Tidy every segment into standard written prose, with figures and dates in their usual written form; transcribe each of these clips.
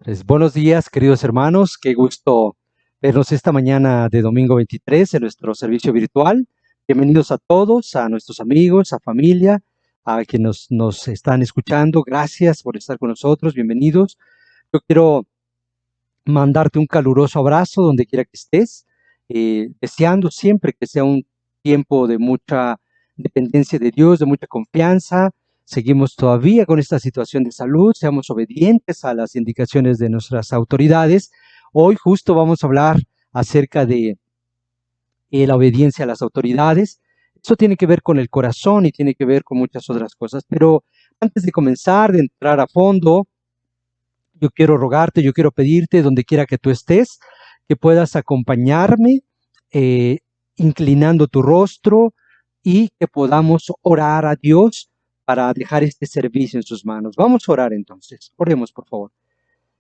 Pues, buenos días, queridos hermanos. Qué gusto vernos esta mañana de domingo 23 en nuestro servicio virtual. Bienvenidos a todos, a nuestros amigos, a familia, a quienes nos están escuchando. Gracias por estar con nosotros. Bienvenidos. Yo quiero mandarte un caluroso abrazo donde quiera que estés, deseando siempre que sea un tiempo de mucha dependencia de Dios, de mucha confianza. Seguimos todavía con esta situación de salud, seamos obedientes a las indicaciones de nuestras autoridades. Hoy justo vamos a hablar acerca de la obediencia a las autoridades. Eso tiene que ver con el corazón y tiene que ver con muchas otras cosas. Pero antes de comenzar, de entrar a fondo, yo quiero rogarte, yo quiero pedirte, donde quiera que tú estés, que puedas acompañarme, eh, inclinando tu rostro y que podamos orar a Dios para dejar este servicio en sus manos. Vamos a orar entonces. Oremos, por favor.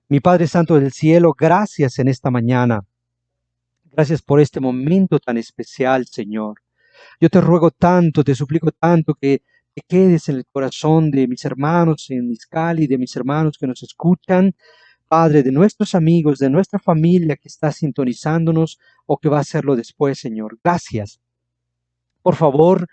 Mi Padre Santo del cielo, gracias en esta mañana. Gracias por este momento tan especial, Señor. Yo te ruego tanto, te suplico tanto que te quedes en el corazón de mis hermanos en Izcali, de mis hermanos que nos escuchan, Padre, de nuestros amigos, de nuestra familia que está sintonizándonos o que va a hacerlo después, Señor. Gracias. Por favor,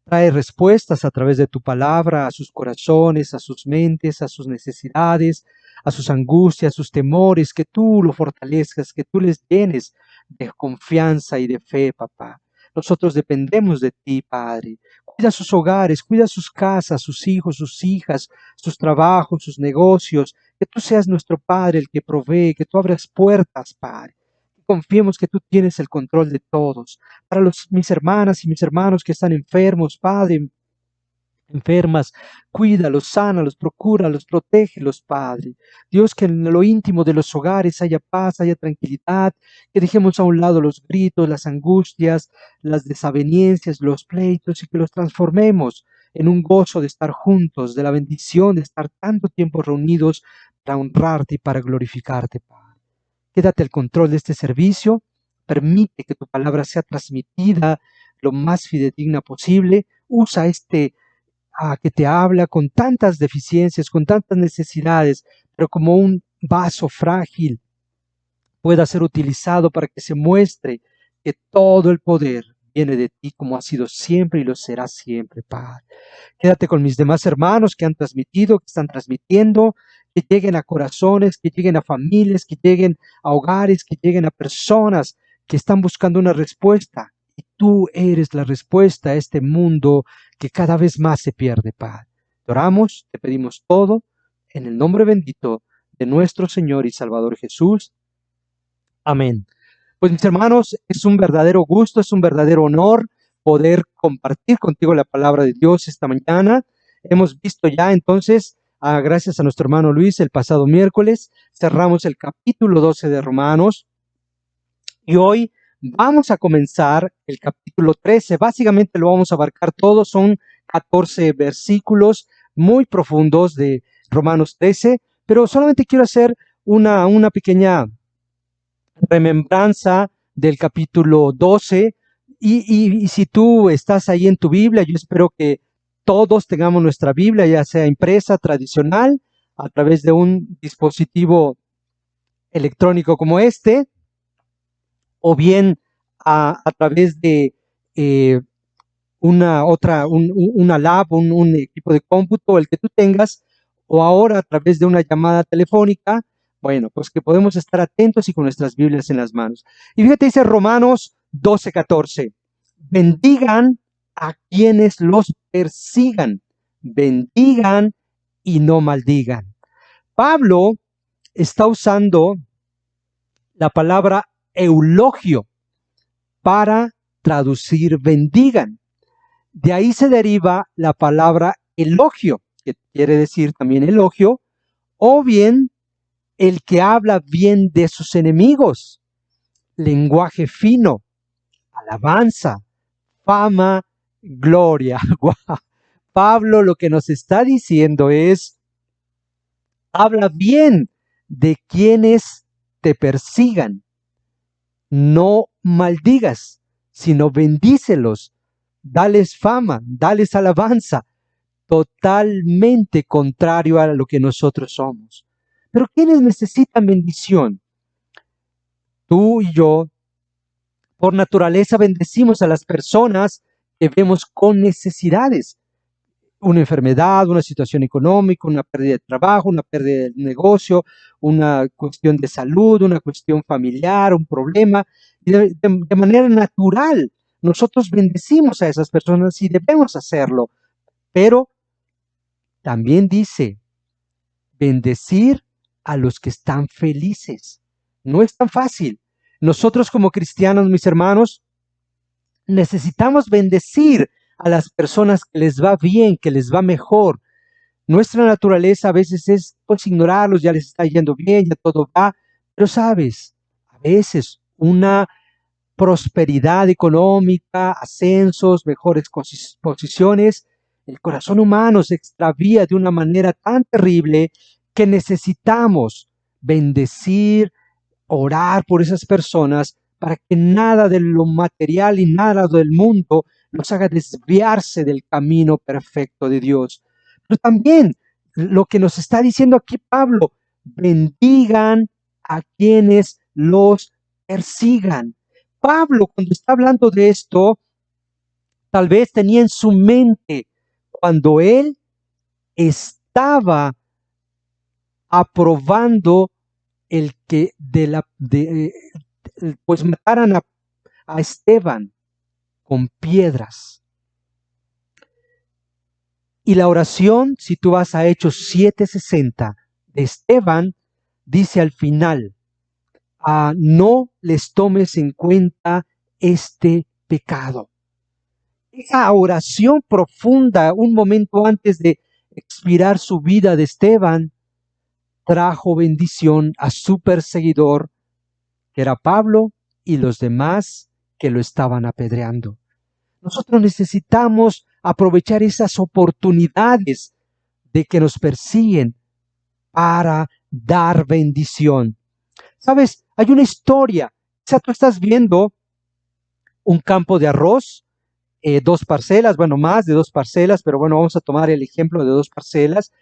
trae respuestas a través de tu palabra a sus corazones, a sus mentes, a sus necesidades, a sus angustias, a sus temores, que tú lo fortalezcas, que tú les llenes de confianza y de fe, papá. Nosotros dependemos de ti, Padre. Cuida sus hogares, cuida sus casas, sus hijos, sus hijas, sus trabajos, sus negocios. Que tú seas nuestro Padre el que provee, que tú abras puertas, Padre. Confiemos que tú tienes el control de todos. Para mis hermanas y mis hermanos que están enfermos, Padre, enfermas, cuídalos, sánalos, procúralos, protégelos, Padre. Dios, que en lo íntimo de los hogares haya paz, haya tranquilidad, que dejemos a un lado los gritos, las angustias, las desavenencias, los pleitos y que los transformemos en un gozo de estar juntos, de la bendición de estar tanto tiempo reunidos para honrarte y para glorificarte, Padre. Quédate al control de este servicio, permite que tu palabra sea transmitida lo más fidedigna posible, usa que te habla con tantas deficiencias, con tantas necesidades, pero como un vaso frágil pueda ser utilizado para que se muestre que todo el poder viene de ti como ha sido siempre y lo será siempre, Padre. Quédate con mis demás hermanos que han transmitido, que están transmitiendo, que lleguen a corazones, que lleguen a familias, que lleguen a hogares, que lleguen a personas que están buscando una respuesta. Y tú eres la respuesta a este mundo que cada vez más se pierde, Padre. Te oramos, te pedimos todo en el nombre bendito de nuestro Señor y Salvador Jesús. Amén. Pues mis hermanos, es un verdadero gusto, es un verdadero honor poder compartir contigo la palabra de Dios esta mañana. Hemos visto ya entonces, gracias a nuestro hermano Luis, el pasado miércoles, cerramos el capítulo 12 de Romanos y hoy vamos a comenzar el capítulo 13. Básicamente lo vamos a abarcar todo, son 14 versículos muy profundos de Romanos 13, pero solamente quiero hacer una pequeña remembranza del capítulo 12 y si tú estás ahí en tu Biblia, yo espero que todos tengamos nuestra Biblia, ya sea impresa, tradicional, a través de un dispositivo electrónico como este, o bien a través de una lab, un equipo de cómputo, el que tú tengas, o ahora a través de una llamada telefónica. Bueno, pues que podemos estar atentos y con nuestras Biblias en las manos. Y fíjate, dice Romanos 12:14, bendigan a quienes los persigan, bendigan y no maldigan. Pablo está usando la palabra eulogio para traducir bendigan. De ahí se deriva la palabra elogio, que quiere decir también elogio, o bien el que habla bien de sus enemigos, lenguaje fino, alabanza, fama, gloria. Pablo lo que nos está diciendo es, habla bien de quienes te persigan, no maldigas, sino bendícelos, dales fama, dales alabanza, totalmente contrario a lo que nosotros somos. Pero ¿quiénes necesitan bendición? Tú y yo, por naturaleza, bendecimos a las personas que vemos con necesidades. Una enfermedad, una situación económica, una pérdida de trabajo, una pérdida de negocio, una cuestión de salud, una cuestión familiar, un problema. Y de manera natural, nosotros bendecimos a esas personas y debemos hacerlo. Pero también dice, bendecir a los que están felices. No es tan fácil. Nosotros como cristianos, mis hermanos, necesitamos bendecir a las personas que les va bien, que les va mejor. Nuestra naturaleza a veces es pues ignorarlos, ya les está yendo bien, ya todo va, pero sabes, a veces una prosperidad económica, ascensos, mejores posiciones, el corazón humano se extravía de una manera tan terrible que necesitamos bendecir, orar por esas personas para que nada de lo material y nada del mundo nos haga desviarse del camino perfecto de Dios. Pero también lo que nos está diciendo aquí Pablo, bendigan a quienes los persigan. Pablo, cuando está hablando de esto, tal vez tenía en su mente cuando él estaba aprobando el que pues mataran a Esteban con piedras. Y la oración, si tú vas a Hechos 7:60 de Esteban, dice al final, no les tomes en cuenta este pecado. Esa oración profunda, un momento antes de expirar su vida de Esteban, trajo bendición a su perseguidor, que era Pablo, y los demás que lo estaban apedreando. Nosotros necesitamos aprovechar esas oportunidades de que nos persiguen para dar bendición. ¿Sabes? Hay una historia. O sea, tú estás viendo un campo de arroz, dos parcelas, bueno, más de dos parcelas, pero bueno, vamos a tomar el ejemplo de dos parcelas.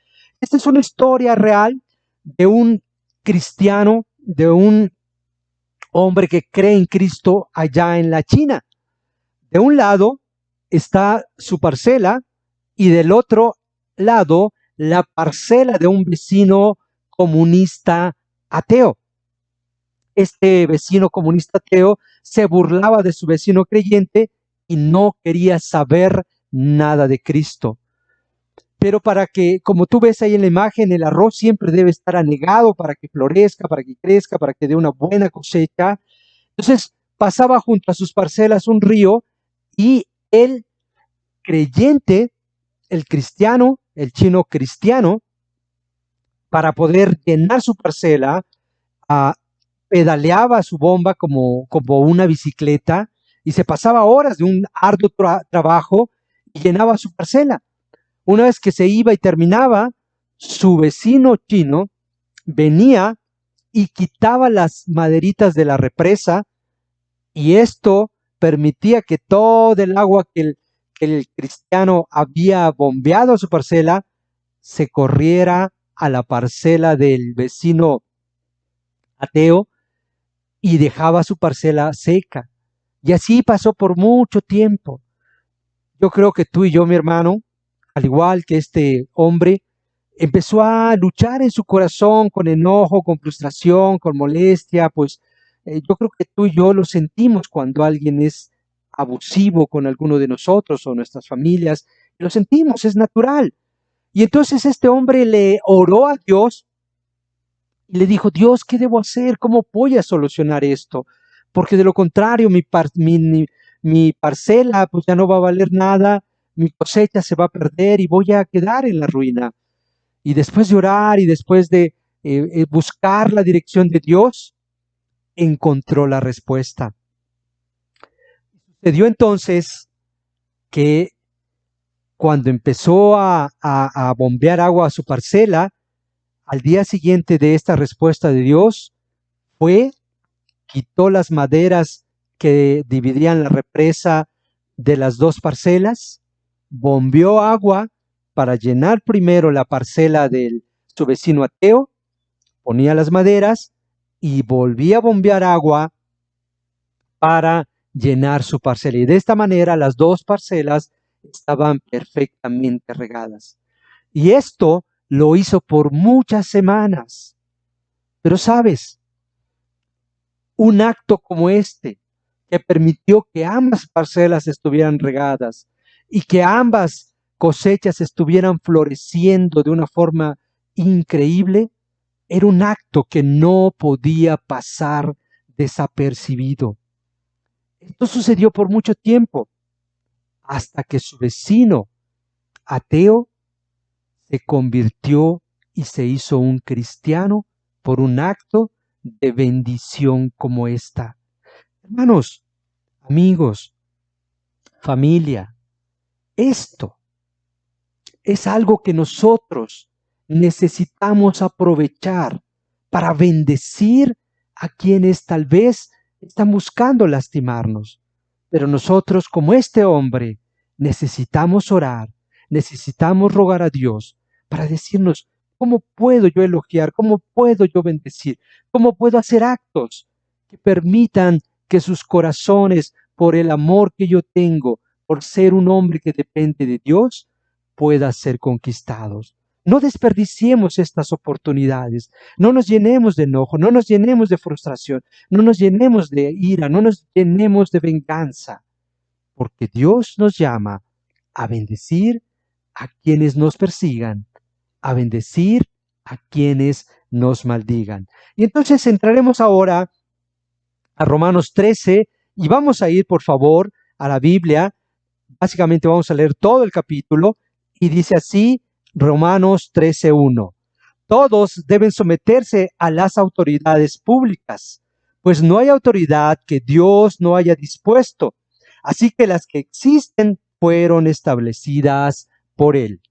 Esta es una historia real de un cristiano, de un hombre que cree en Cristo allá en la China. De un lado está su parcela y del otro lado la parcela de un vecino comunista ateo. Este vecino comunista ateo se burlaba de su vecino creyente y no quería saber nada de Cristo. Pero para que, como tú ves ahí en la imagen, el arroz siempre debe estar anegado para que florezca, para que crezca, para que dé una buena cosecha. Entonces pasaba junto a sus parcelas un río y el creyente, el cristiano, el chino cristiano, para poder llenar su parcela, uh, pedaleaba su bomba como una bicicleta y se pasaba horas de un arduo trabajo y llenaba su parcela. Una vez que se iba y terminaba, su vecino chino venía y quitaba las maderitas de la represa y esto permitía que todo el agua que el cristiano había bombeado a su parcela se corriera a la parcela del vecino ateo y dejaba su parcela seca. Y así pasó por mucho tiempo. Yo creo que tú y yo, mi hermano, al igual que este hombre, empezó a luchar en su corazón con enojo, con frustración, con molestia, pues yo creo que tú y yo lo sentimos cuando alguien es abusivo con alguno de nosotros o nuestras familias, lo sentimos, es natural. Y entonces este hombre le oró a Dios y le dijo, Dios, ¿qué debo hacer? ¿Cómo voy a solucionar esto? Porque de lo contrario, mi parcela pues ya no va a valer nada, mi cosecha se va a perder y voy a quedar en la ruina. Y después de orar y después de buscar la dirección de Dios, encontró la respuesta. Sucedió entonces que cuando empezó a bombear agua a su parcela, al día siguiente de esta respuesta de Dios, quitó las maderas que dividían la represa de las dos parcelas, bombeó agua para llenar primero la parcela de su vecino ateo, ponía las maderas y volvía a bombear agua para llenar su parcela. Y de esta manera las dos parcelas estaban perfectamente regadas. Y esto lo hizo por muchas semanas. Pero sabes, un acto como este, que permitió que ambas parcelas estuvieran regadas y que ambas cosechas estuvieran floreciendo de una forma increíble, era un acto que no podía pasar desapercibido. Esto sucedió por mucho tiempo, hasta que su vecino ateo se convirtió y se hizo un cristiano por un acto de bendición como esta. Hermanos, amigos, familia, esto es algo que nosotros necesitamos aprovechar para bendecir a quienes tal vez están buscando lastimarnos. Pero nosotros, como este hombre, necesitamos orar, necesitamos rogar a Dios para decirnos, ¿cómo puedo yo elogiar? ¿Cómo puedo yo bendecir? ¿Cómo puedo hacer actos que permitan que sus corazones, por el amor que yo tengo, por ser un hombre que depende de Dios, puedan ser conquistados? No desperdiciemos estas oportunidades, no nos llenemos de enojo, no nos llenemos de frustración, no nos llenemos de ira, no nos llenemos de venganza, porque Dios nos llama a bendecir a quienes nos persigan, a bendecir a quienes nos maldigan. Y entonces entraremos ahora a Romanos 13 y vamos a ir, por favor, a la Biblia. Básicamente vamos a leer todo el capítulo y dice así Romanos 13:1. Todos deben someterse a las autoridades públicas, pues no hay autoridad que Dios no haya dispuesto. Así que las que existen fueron establecidas por Él.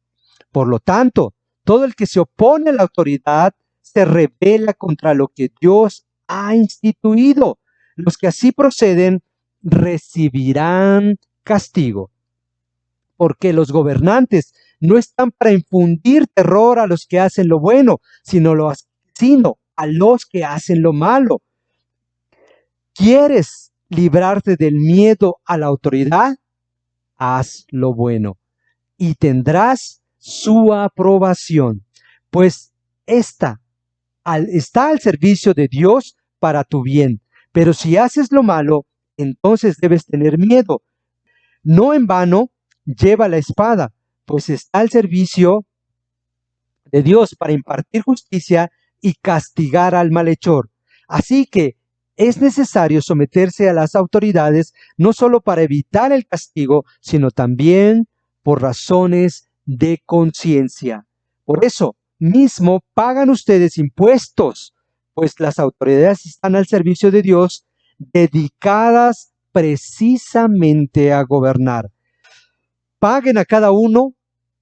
Por lo tanto, todo el que se opone a la autoridad se rebela contra lo que Dios ha instituido. Los que así proceden recibirán castigo, porque los gobernantes no están para infundir terror a los que hacen lo bueno, sino a los que hacen lo malo. ¿Quieres librarte del miedo a la autoridad? Haz lo bueno y tendrás su aprobación, pues esta está al servicio de Dios para tu bien. Pero si haces lo malo, entonces debes tener miedo. No en vano lleva la espada, pues está al servicio de Dios para impartir justicia y castigar al malhechor. Así que es necesario someterse a las autoridades, no solo para evitar el castigo, sino también por razones de conciencia. Por eso mismo pagan ustedes impuestos, pues las autoridades están al servicio de Dios, dedicadas precisamente a gobernar. Paguen a cada uno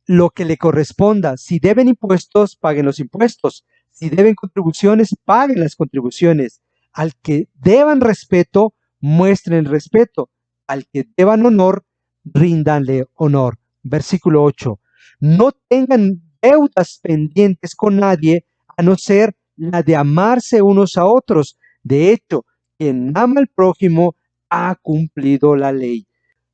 lo que le corresponda. Si deben impuestos, paguen los impuestos. Si deben contribuciones, paguen las contribuciones. Al que deban respeto, muestren respeto. Al que deban honor, ríndanle honor. Versículo 8. No tengan deudas pendientes con nadie, a no ser la de amarse unos a otros. De hecho, quien ama al prójimo ha cumplido la ley.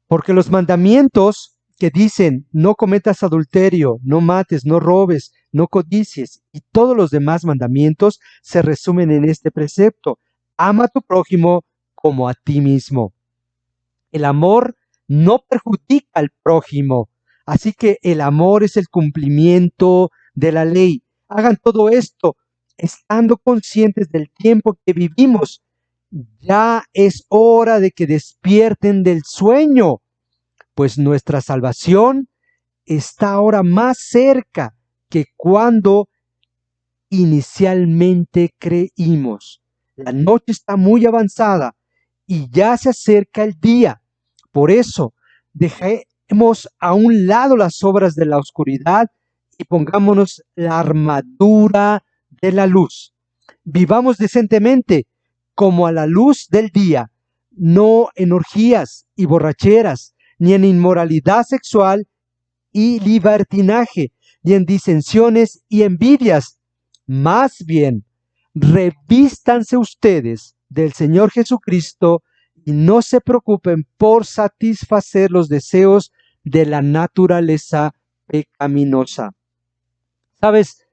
Porque los mandamientos que dicen no cometas adulterio, no mates, no robes, no codicies y todos los demás mandamientos se resumen en este precepto: ama a tu prójimo como a ti mismo. El amor no perjudica al prójimo, así que el amor es el cumplimiento de la ley. Hagan todo esto estando conscientes del tiempo que vivimos. Ya es hora de que despierten del sueño, pues nuestra salvación está ahora más cerca que cuando inicialmente creímos. La noche está muy avanzada y ya se acerca el día. Por eso, dejemos a un lado las obras de la oscuridad y pongámonos la armadura de la luz. Vivamos decentemente como a la luz del día, no en orgías y borracheras, ni en inmoralidad sexual y libertinaje, ni en disensiones y envidias. Más bien, revístanse ustedes del Señor Jesucristo y no se preocupen por satisfacer los deseos de la naturaleza pecaminosa. ¿Sabes?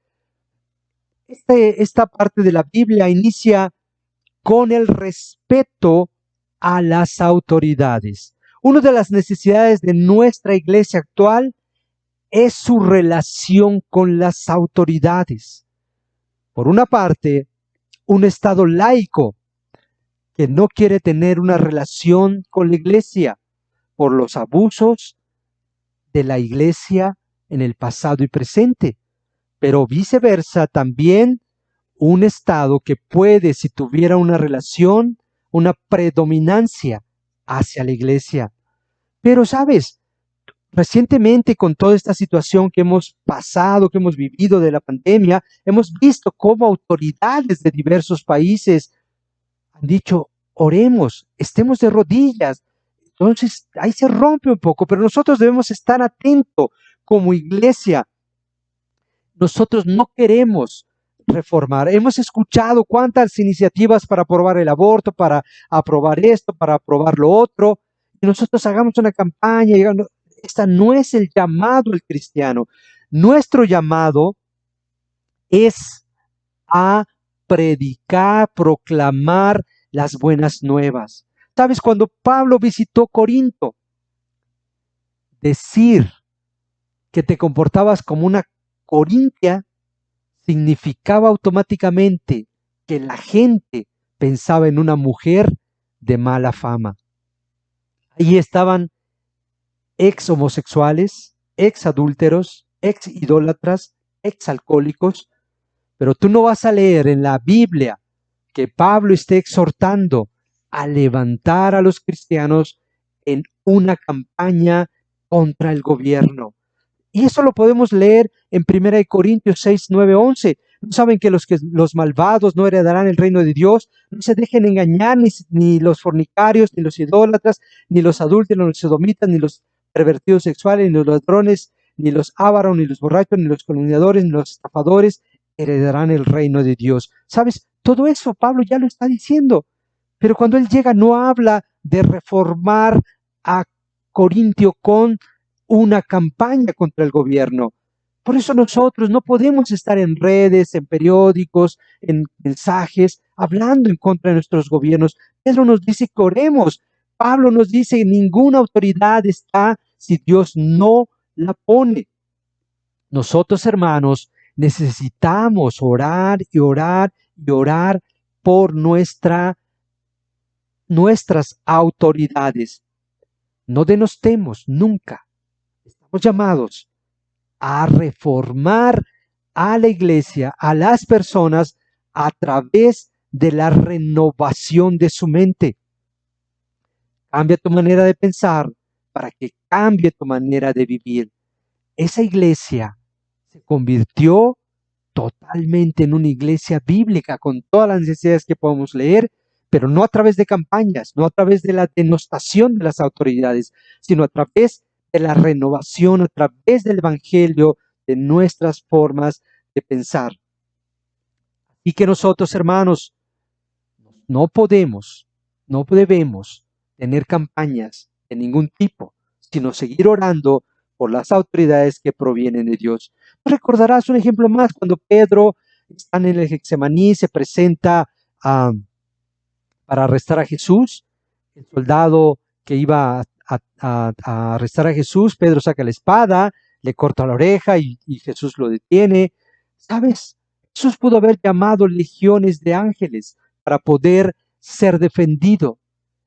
Esta parte de la Biblia inicia con el respeto a las autoridades. Una de las necesidades de nuestra iglesia actual es su relación con las autoridades. Por una parte, un Estado laico que no quiere tener una relación con la iglesia por los abusos de la iglesia en el pasado y presente, pero viceversa también un Estado que puede, si tuviera una relación, una predominancia hacia la iglesia. Pero, ¿sabes? Recientemente, con toda esta situación que hemos pasado, que hemos vivido de la pandemia, hemos visto cómo autoridades de diversos países han dicho, oremos, estemos de rodillas. Entonces, ahí se rompe un poco, pero nosotros debemos estar atentos como iglesia. Nosotros no queremos reformar. Hemos escuchado cuántas iniciativas para aprobar el aborto, para aprobar esto, para aprobar lo otro, y nosotros hagamos una campaña. Esta no es el llamado del cristiano. Nuestro llamado es a predicar, proclamar las buenas nuevas. ¿Sabes? Cuando Pablo visitó Corinto, decir que te comportabas como una corintia significaba automáticamente que la gente pensaba en una mujer de mala fama. Ahí estaban ex homosexuales, ex adúlteros, ex idólatras, ex alcohólicos, pero tú no vas a leer en la Biblia que Pablo esté exhortando a levantar a los cristianos en una campaña contra el gobierno. Y eso lo podemos leer en 1 Corintios 6, 9, 11. ¿No saben que los malvados no heredarán el reino de Dios? No se dejen engañar ni los fornicarios, ni los idólatras, ni los adúlteros, ni los sodomitas, ni los pervertidos sexuales, ni los ladrones, ni los ávaros, ni los borrachos, ni los calumniadores, ni los estafadores heredarán el reino de Dios. ¿Sabes? Todo eso Pablo ya lo está diciendo. Pero cuando él llega no habla de reformar a Corintio con una campaña contra el gobierno. Por eso nosotros no podemos estar en redes, en periódicos, en mensajes, hablando en contra de nuestros gobiernos. Pedro nos dice que oremos. Pablo nos dice que ninguna autoridad está si Dios no la pone. Nosotros, hermanos, necesitamos orar y orar y orar por nuestras autoridades. No denostemos nunca. Estamos llamados a reformar a la iglesia, a las personas, a través de la renovación de su mente. Cambia tu manera de pensar para que cambie tu manera de vivir. Esa iglesia se convirtió totalmente en una iglesia bíblica con todas las necesidades que podemos leer, pero no a través de campañas, no a través de la denostación de las autoridades, sino a través de la renovación, a través del evangelio, de nuestras formas de pensar. Y que nosotros, hermanos, no debemos tener campañas de ningún tipo, sino seguir orando por las autoridades que provienen de Dios. Recordarás un ejemplo más, cuando Pedro está en el Getsemaní, se presenta para arrestar a Jesús. El soldado que iba a arrestar a Jesús, Pedro saca la espada, le corta la oreja y Jesús lo detiene. ¿Sabes? Jesús pudo haber llamado legiones de ángeles para poder ser defendido.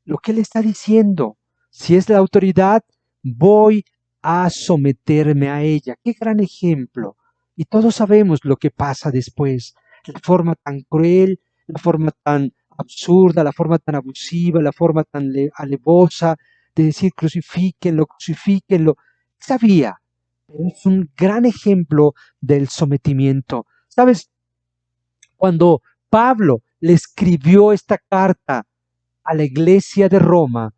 Lo que él está diciendo, si es la autoridad, voy a someterme a ella. Qué gran ejemplo. Y todos sabemos lo que pasa después. La forma tan cruel, la forma tan absurda, la forma tan abusiva, la forma tan alevosa de decir crucifíquenlo, crucifíquenlo. Sabía, pero es un gran ejemplo del sometimiento. ¿Sabes? Cuando Pablo le escribió esta carta a la iglesia de Roma,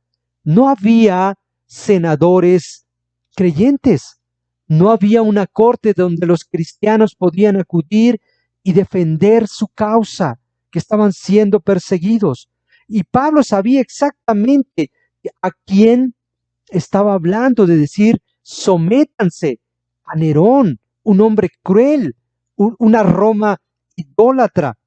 no había senadores creyentes, no había una corte donde los cristianos podían acudir y defender su causa. que estaban siendo perseguidos. Y Pablo sabía exactamente a quién estaba hablando, de decir, sométanse a Nerón, un hombre cruel, una Roma idólatra.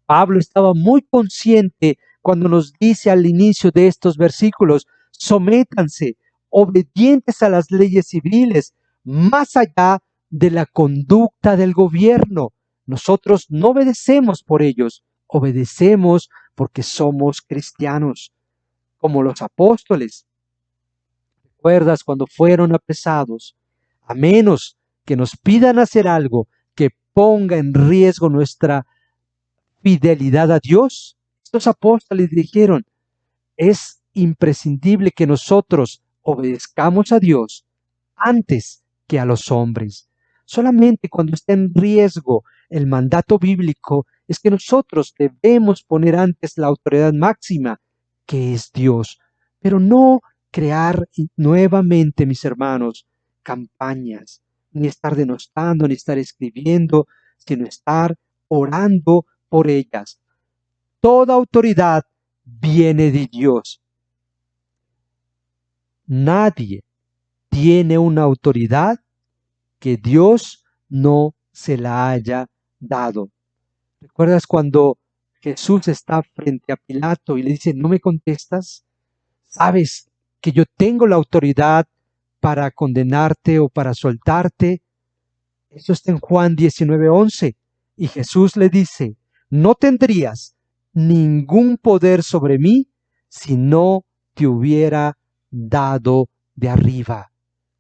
Pablo estaba muy consciente cuando nos dice al inicio de estos versículos, sométanse, obedientes a las leyes civiles, más allá de la conducta del gobierno. Nosotros no obedecemos por ellos, obedecemos porque somos cristianos, como los apóstoles. ¿Recuerdas cuando fueron apresados? A menos que nos pidan hacer algo que ponga en riesgo nuestra fidelidad a Dios, estos apóstoles dijeron, es imprescindible que nosotros obedezcamos a Dios antes que a los hombres. Solamente cuando está en riesgo el mandato bíblico es que nosotros debemos poner antes la autoridad máxima, que es Dios, pero no crear nuevamente, mis hermanos, campañas, ni estar denostando, ni estar escribiendo, sino estar orando por ellas. Toda autoridad viene de Dios. Nadie tiene una autoridad que Dios no se la haya dado. ¿Recuerdas cuando Jesús está frente a Pilato y le dice, ¿no me contestas? ¿Sabes que yo tengo la autoridad para condenarte o para soltarte? Eso está en Juan 19:11. Y Jesús le dice, no tendrías ningún poder sobre mí si no te hubiera dado de arriba.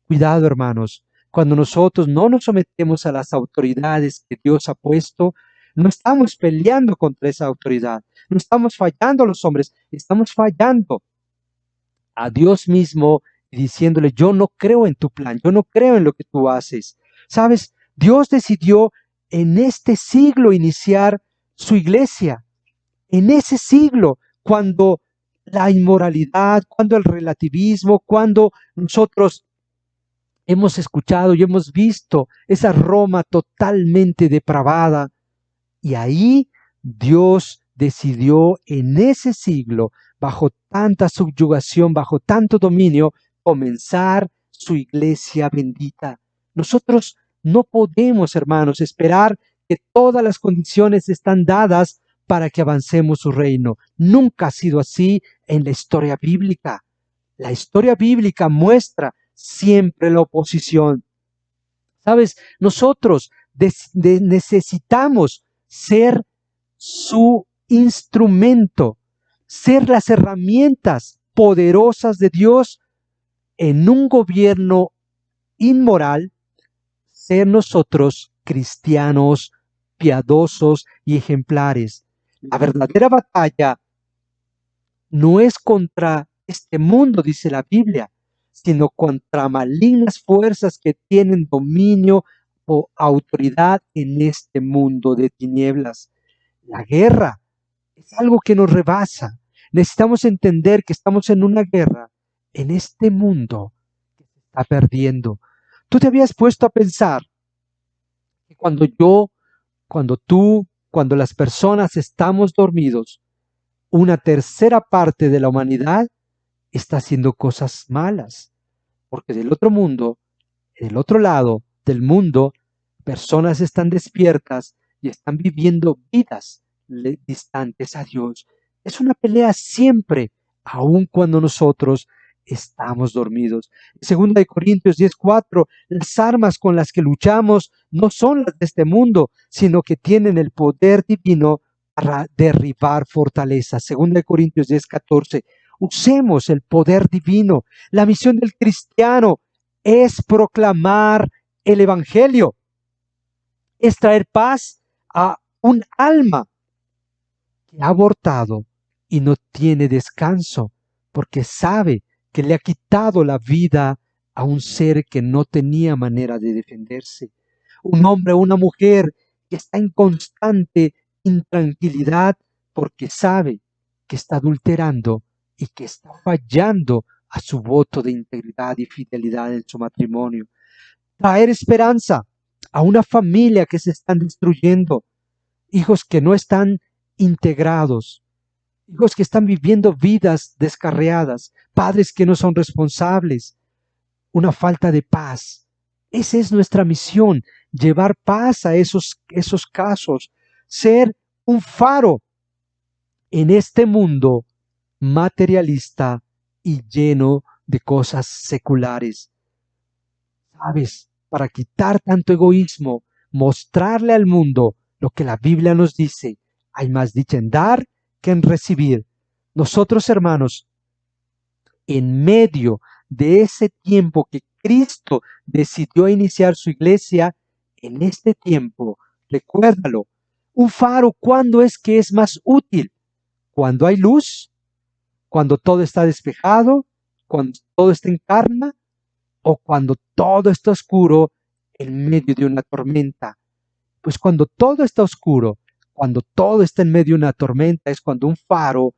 Cuidado, hermanos, cuando nosotros no nos sometemos a las autoridades que Dios ha puesto, no estamos peleando contra esa autoridad, no estamos fallando a los hombres, estamos fallando a Dios mismo y diciéndole, yo no creo en tu plan, yo no creo en lo que tú haces. ¿Sabes? Dios decidió en este siglo iniciar su iglesia. En ese siglo, cuando la inmoralidad, cuando el relativismo, cuando nosotros hemos escuchado y hemos visto esa Roma totalmente depravada, y ahí Dios decidió en ese siglo, bajo tanta subyugación, bajo tanto dominio, comenzar su iglesia bendita. Nosotros no podemos, hermanos, esperar que todas las condiciones están dadas para que avancemos su reino. Nunca ha sido así en la historia bíblica. La historia bíblica muestra siempre la oposición. ¿Sabes? Nosotros necesitamos ser su instrumento, ser las herramientas poderosas de Dios en un gobierno inmoral, ser nosotros cristianos piadosos y ejemplares. La verdadera batalla no es contra este mundo, dice la Biblia, sino contra malignas fuerzas que tienen dominio o autoridad en este mundo de tinieblas. La guerra es algo que nos rebasa. Necesitamos entender que estamos en una guerra en este mundo que se está perdiendo. ¿Tú te habías puesto a pensar que cuando las personas estamos dormidos, una tercera parte de la humanidad está haciendo cosas malas? Porque del otro mundo, del otro lado del mundo, personas están despiertas y están viviendo vidas distantes a Dios. Es una pelea siempre, aun cuando nosotros estamos dormidos. Segunda de Corintios 10:4, las armas con las que luchamos no son las de este mundo, sino que tienen el poder divino para derribar fortalezas. Segunda de Corintios 10:14, usemos el poder divino. La misión del cristiano es proclamar el evangelio, es traer paz a un alma que ha abortado y no tiene descanso, porque sabe que le ha quitado la vida a un ser que no tenía manera de defenderse. Un hombre o una mujer que está en constante intranquilidad porque sabe que está adulterando y que está fallando a su voto de integridad y fidelidad en su matrimonio. Traer esperanza a una familia que se están destruyendo, hijos que no están desintegrados, hijos que están viviendo vidas descarriadas, padres que no son responsables, una falta de paz. Esa es nuestra misión, llevar paz a esos casos, ser un faro en este mundo materialista y lleno de cosas seculares. ¿Sabes? Para quitar tanto egoísmo, mostrarle al mundo lo que la Biblia nos dice. Hay más dicha en dar que en recibir. Nosotros, hermanos, en medio de ese tiempo que Cristo decidió iniciar su iglesia, en este tiempo, recuérdalo, un faro, ¿cuándo es que es más útil? ¿Cuando hay luz? ¿Cuando todo está despejado? ¿Cuando todo está en calma? ¿O cuando todo está oscuro en medio de una tormenta? Pues cuando todo está oscuro, cuando todo está en medio de una tormenta, es cuando un faro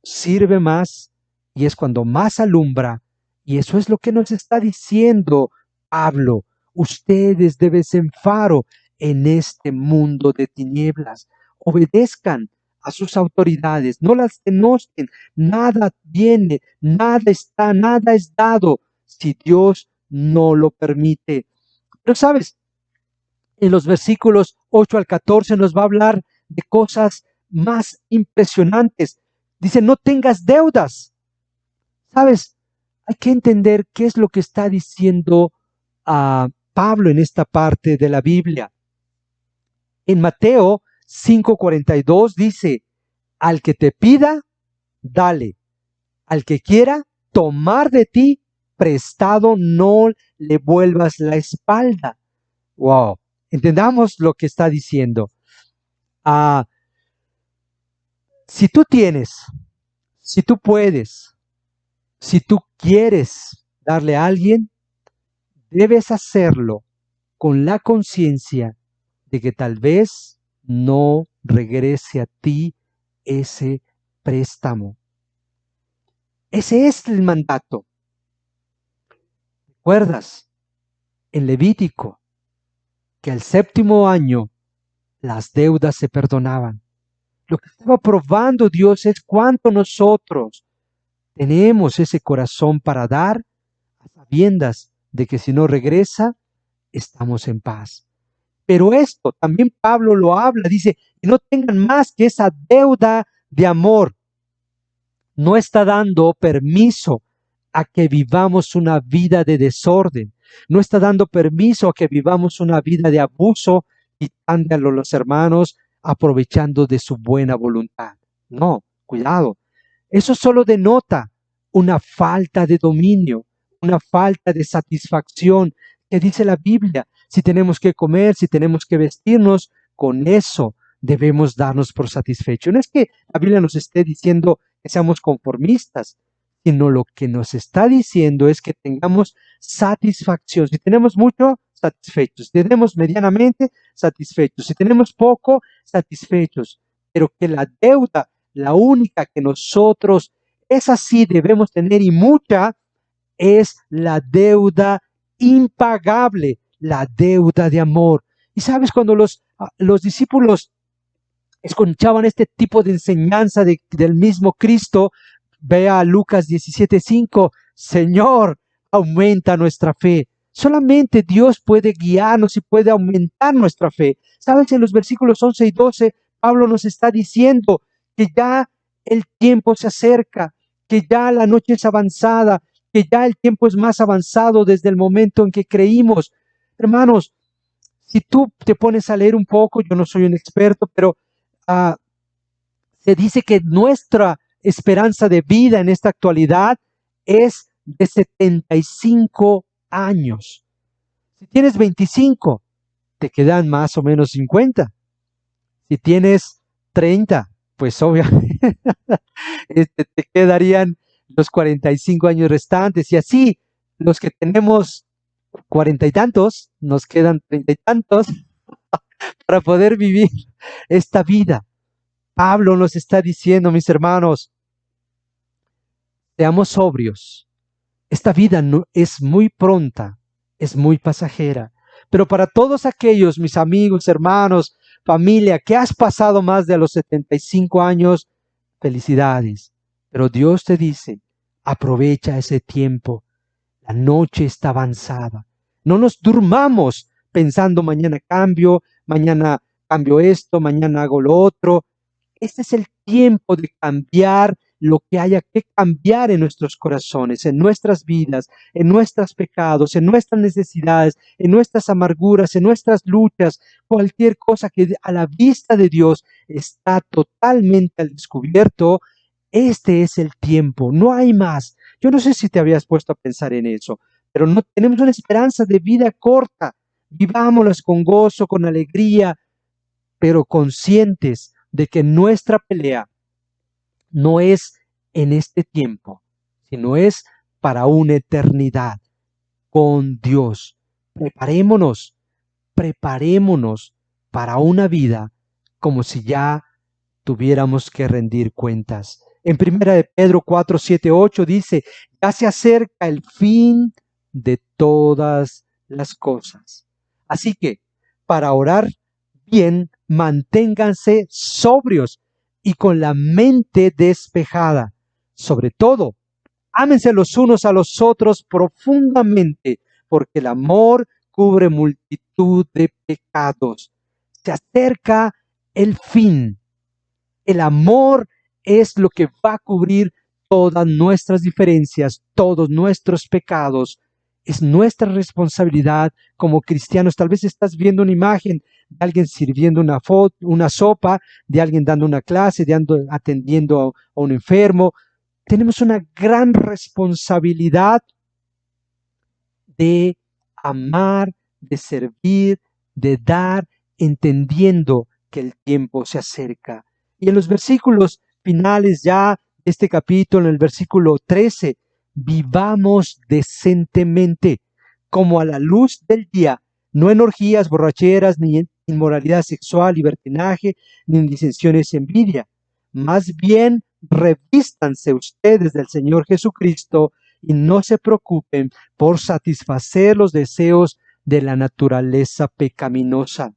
sirve más y es cuando más alumbra. Y eso es lo que nos está diciendo Pablo. Ustedes deben ser faro en este mundo de tinieblas. Obedezcan a sus autoridades, no las denosten. Nada viene, nada está, nada es dado si Dios no lo permite. Pero sabes, en los versículos 8 al 14 nos va a hablar de cosas más impresionantes. Dice, no tengas deudas. ¿Sabes? Hay que entender qué es lo que está diciendo Pablo en esta parte de la Biblia. En Mateo 5:42 dice, al que te pida, dale. Al que quiera tomar de ti prestado, no le vuelvas la espalda. Wow. Entendamos lo que está diciendo. Si tú tienes, si tú puedes, si tú quieres darle a alguien, debes hacerlo con la conciencia de que tal vez no regrese a ti ese préstamo. Ese es el mandato. ¿Recuerdas en Levítico que al séptimo año las deudas se perdonaban? Lo que estaba probando Dios es cuánto nosotros tenemos ese corazón para dar a sabiendas de que si no regresa, estamos en paz. Pero esto también Pablo lo habla, dice, que no tengan más que esa deuda de amor. No está dando permiso a que vivamos una vida de desorden. No está dando permiso a que vivamos una vida de abuso, quitándole a los hermanos, aprovechando de su buena voluntad. No, cuidado. Eso solo denota una falta de dominio, una falta de satisfacción. Que dice la Biblia, si tenemos que comer, si tenemos que vestirnos, con eso debemos darnos por satisfechos. No es que la Biblia nos esté diciendo que seamos conformistas, sino lo que nos está diciendo es que tengamos satisfacción. Si tenemos mucho, satisfechos. Si tenemos medianamente, satisfechos. Si tenemos poco, satisfechos. Pero que la deuda, la única que nosotros, esa sí debemos tener y mucha, es la deuda impagable, la deuda de amor. Y sabes, cuando los discípulos escuchaban este tipo de enseñanza del mismo Cristo, vea Lucas 17:5, Señor, aumenta nuestra fe. Solamente Dios puede guiarnos y puede aumentar nuestra fe. Sabes, en los versículos 11 y 12, Pablo nos está diciendo que ya el tiempo se acerca, que ya la noche es avanzada, que ya el tiempo es más avanzado desde el momento en que creímos. Hermanos, si tú te pones a leer un poco, yo no soy un experto, pero se dice que nuestra esperanza de vida en esta actualidad es de 75 años. Si tienes 25, te quedan más o menos 50. Si tienes 30, pues obviamente te quedarían los 45 años restantes. Y así, los que tenemos 40 y tantos, nos quedan 30 y tantos para poder vivir esta vida. Pablo nos está diciendo, mis hermanos, seamos sobrios. Esta vida no, es muy pronta, es muy pasajera. Pero para todos aquellos, mis amigos, hermanos, familia, que has pasado más de los 75 años, felicidades. Pero Dios te dice, aprovecha ese tiempo. La noche está avanzada. No nos durmamos pensando mañana cambio esto, mañana hago lo otro. Este es el tiempo de cambiar lo que haya que cambiar en nuestros corazones, en nuestras vidas, en nuestros pecados, en nuestras necesidades, en nuestras amarguras, en nuestras luchas, cualquier cosa que a la vista de Dios está totalmente al descubierto. Este es el tiempo, no hay más. Yo no sé si te habías puesto a pensar en eso, pero no tenemos una esperanza de vida corta. Vivámoslas con gozo, con alegría, pero conscientes de que nuestra pelea no es en este tiempo, sino es para una eternidad con Dios. Preparémonos, preparémonos para una vida como si ya tuviéramos que rendir cuentas. En primera de Pedro 4, 7, 8 dice, ya se acerca el fin de todas las cosas. Así que, para orar bien, manténganse sobrios y con la mente despejada. Sobre todo, ámense los unos a los otros profundamente, porque el amor cubre multitud de pecados. Se acerca el fin. El amor es lo que va a cubrir todas nuestras diferencias, todos nuestros pecados. Es nuestra responsabilidad como cristianos. Tal vez estás viendo una imagen de alguien sirviendo una sopa, de alguien dando una clase, atendiendo a un enfermo. Tenemos una gran responsabilidad de amar, de servir, de dar, entendiendo que el tiempo se acerca. Y en los versículos finales ya de este capítulo, en el versículo 13, vivamos decentemente, como a la luz del día, no en orgías, borracheras, ni en inmoralidad sexual, libertinaje, ni en disensiones y envidia. Más bien, revístanse ustedes del Señor Jesucristo y no se preocupen por satisfacer los deseos de la naturaleza pecaminosa.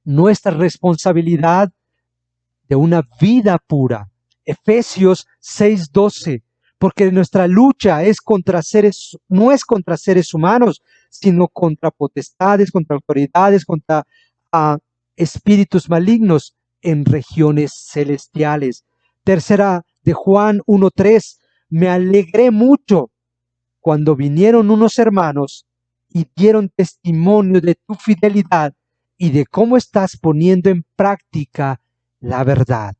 Nuestra responsabilidad de una vida pura. Efesios 6:12, porque nuestra lucha no es contra seres humanos, sino contra potestades, contra autoridades, contra espíritus malignos en regiones celestiales. Tercera de Juan 1:3, me alegré mucho cuando vinieron unos hermanos y dieron testimonio de tu fidelidad y de cómo estás poniendo en práctica la verdad.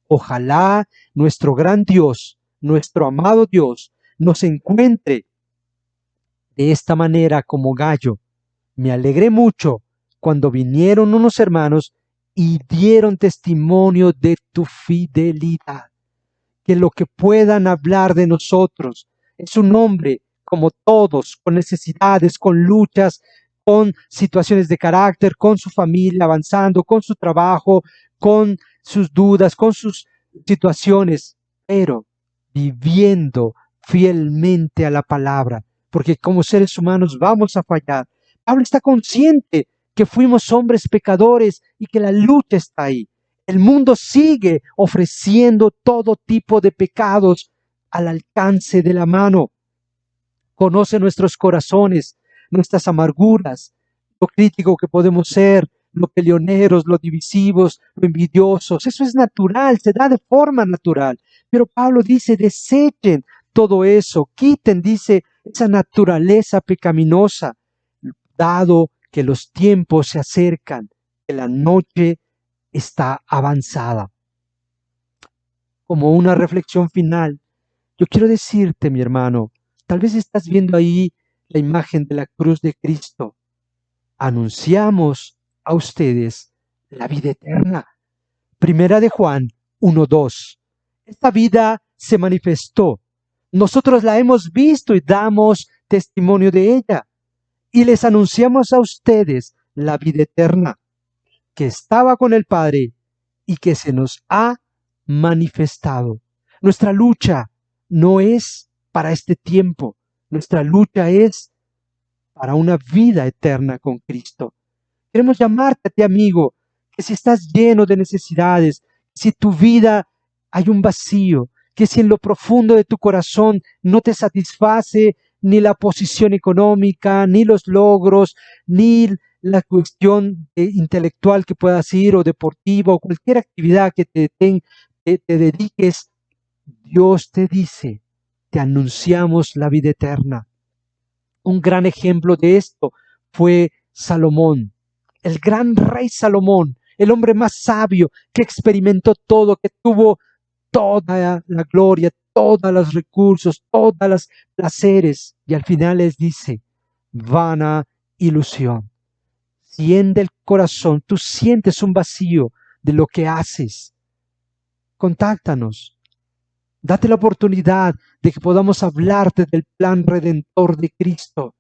Ojalá nuestro gran Dios, nuestro amado Dios, nos encuentre de esta manera como Gallo. Me alegré mucho cuando vinieron unos hermanos y dieron testimonio de tu fidelidad. Que lo que puedan hablar de nosotros es un hombre como todos, con necesidades, con luchas, con situaciones de carácter, con su familia avanzando, con su trabajo, con sus dudas, con sus situaciones, pero viviendo fielmente a la palabra, porque como seres humanos vamos a fallar. Pablo está consciente que fuimos hombres pecadores y que la lucha está ahí. El mundo sigue ofreciendo todo tipo de pecados al alcance de la mano. Conoce nuestros corazones, nuestras amarguras, lo crítico que podemos ser, lo peleoneros, lo divisivos, lo envidiosos. Eso es natural, se da de forma natural. Pero Pablo dice, desechen todo eso, quiten, dice, esa naturaleza pecaminosa, dado que los tiempos se acercan, que la noche está avanzada. Como una reflexión final, yo quiero decirte, mi hermano, tal vez estás viendo ahí la imagen de la cruz de Cristo. Anunciamos a ustedes la vida eterna. Primera de Juan 1:2. Esta vida se manifestó. Nosotros la hemos visto y damos testimonio de ella. Y les anunciamos a ustedes la vida eterna, que estaba con el Padre y que se nos ha manifestado. Nuestra lucha no es para este tiempo, nuestra lucha es para una vida eterna con Cristo. Queremos llamarte a ti, amigo, que si estás lleno de necesidades, si tu vida hay un vacío, que si en lo profundo de tu corazón no te satisface ni la posición económica, ni los logros, ni la cuestión intelectual que puedas ir o deportiva o cualquier actividad que te dediques, Dios te dice, te anunciamos la vida eterna. Un gran ejemplo de esto fue Salomón, el gran rey Salomón, el hombre más sabio que experimentó todo, que tuvo toda la gloria, todos los recursos, todos los placeres. Y al final les dice, vana ilusión. Si en el corazón tú sientes un vacío de lo que haces, contáctanos. Date la oportunidad de que podamos hablarte del plan redentor de Cristo.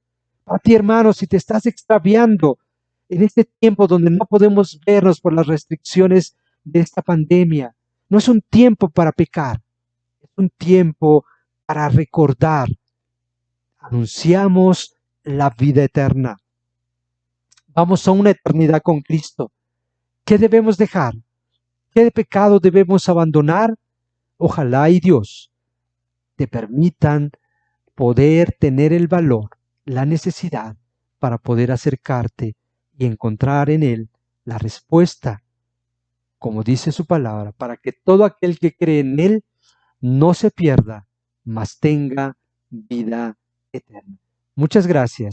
A ti, hermano, si te estás extraviando en este tiempo donde no podemos vernos por las restricciones de esta pandemia, no es un tiempo para pecar, es un tiempo para recordar. Anunciamos la vida eterna. Vamos a una eternidad con Cristo. ¿Qué debemos dejar? ¿Qué pecado debemos abandonar? Ojalá y Dios te permitan poder tener el valor, la necesidad para poder acercarte y encontrar en Él la respuesta, como dice su palabra, para que todo aquel que cree en Él no se pierda, mas tenga vida eterna. Muchas gracias.